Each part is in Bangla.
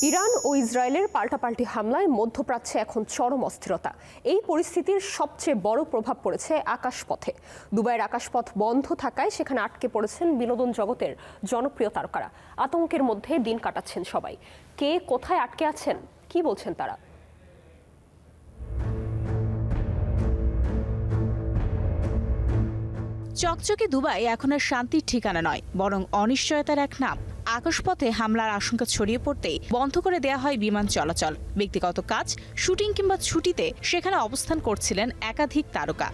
ইরান ও ইসরায়েলের পাল্টাপাল্টি হামলায় মধ্যপ্রাচ্যে এখন চরম অস্থিরতা। এই পরিস্থিতির সবচেয়ে বড় প্রভাব পড়েছে আকাশপথে। দুবাইয়ের আকাশপথ বন্ধ থাকায় সেখানে আটকে পড়েছেন বিনোদন জগতের জনপ্রিয় তারকারা। আতঙ্কের মধ্যে দিন কাটাচ্ছেন সবাই। কে কোথায় আটকে আছেন, কি বলছেন তারা? চকচকে দুবাই এখন আর শান্তির ঠিকানা নয়, বরং অনিশ্চয়তার এক নাম। আকাশপথে হামলার আশঙ্কা ছড়িয়ে পড়তেই বন্ধ করে দেয়া হয় বিমান চলাচল। ব্যক্তিগত কাজ, শুটিং কিংবা ছুটিতে সেখানে অবস্থান করছিলেন একাধিক তারকা।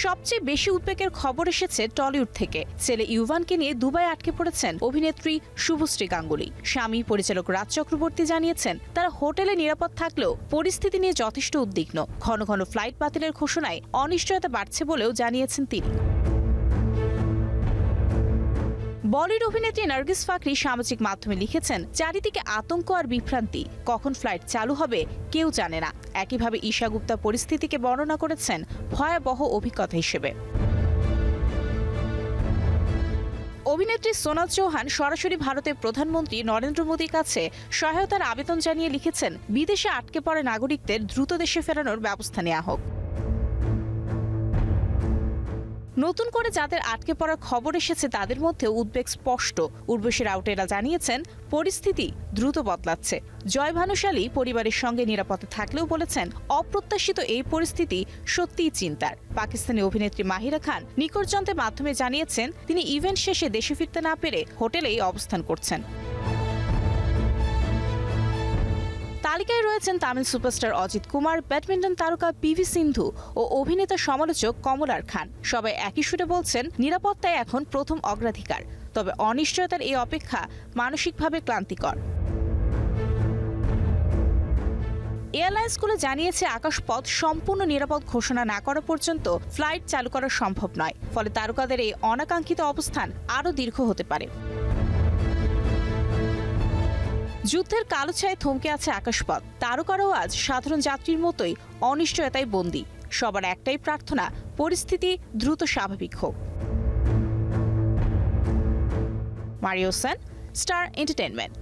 সবচেয়ে বেশি উদ্বেগের খবর এসেছে টলিউড থেকে। ছেলে ইউভানকে নিয়ে দুবাই আটকে পড়েছেন অভিনেত্রী শুভশ্রী গাঙ্গুলি। স্বামী পরিচালক রাজ চক্রবর্তী জানিয়েছেন, তারা হোটেলে নিরাপদ থাকলেও পরিস্থিতি নিয়ে যথেষ্ট উদ্বিগ্ন। ঘন ঘন ফ্লাইট বাতিলের ঘোষণায় অনিশ্চয়তা বাড়ছে বলেও জানিয়েছেন তিনি। বলিউড অভিনেত্রী নার্গিস ফাকরি সামাজিক মাধ্যমে লিখেছেন, চারিদিকে আতঙ্ক আর বিভ্রান্তি, কখন ফ্লাইট চালু হবে কেউ জানে না। একইভাবে ঈশা গুপ্তা পরিস্থিতিকে বর্ণনা করেছেন ভয়াবহ অভিজ্ঞতা হিসেবে। অভিনেত্রী সোনাল চৌহান সরাসরি ভারতের প্রধানমন্ত্রী নরেন্দ্র মোদীর কাছে সহায়তার আবেদন জানিয়ে লিখেছেন, বিদেশে আটকে পড়া নাগরিকদের দ্রুত দেশে ফেরানোর ব্যবস্থা নেওয়া হোক। নতুন করে যাদের আটকে পড়ার খবর এসেছে তাদের মধ্যে উদ্বেগ স্পষ্ট। উর্বশী রাউটেরা জানিয়েছেন, পরিস্থিতি দ্রুত বদলাচ্ছে। জয় ভানুশালী পরিবারের সঙ্গে নিরাপদে থাকলেও বলেছেন, অপ্রত্যাশিত এই পরিস্থিতি সত্যিই চিন্তার। পাকিস্তানি অভিনেত্রী মাহিরা খান নিকটযন্ত্রের মাধ্যমে জানিয়েছেন, তিনি ইভেন্ট শেষে দেশে ফিরতে না পেরে হোটেলেই অবস্থান করছেন। তালিকায় রয়েছেন তামিল সুপারস্টার অজিত কুমার, ব্যাডমিন্টন তারকা পিভি সিন্ধু ও অভিনেতা সমালোচক কমলার খান। সবাই একই সুরে বলছেন, নিরাপত্তায় এখন প্রথম অগ্রাধিকার। তবে অনিশ্চয়তার এই অপেক্ষা মানসিকভাবে ক্লান্তিকর। এয়ারলাইন্সগুলো জানিয়েছে, আকাশপথ সম্পূর্ণ নিরাপদ ঘোষণা না করা পর্যন্ত ফ্লাইট চালু করা সম্ভব নয়। ফলে তারকাদের এই অনাকাঙ্ক্ষিত অবস্থান আরও দীর্ঘ হতে পারে। যুদ্ধের কালো ছায়ায় থমকে আছে আকাশপথ। তারকারাও আজ সাধারণ যাত্রীর মতোই অনিশ্চয়তায় বন্দী। সবার একটাই প্রার্থনা, পরিস্থিতি দ্রুত স্বাভাবিক হোক। Mario Sen, star entertainment.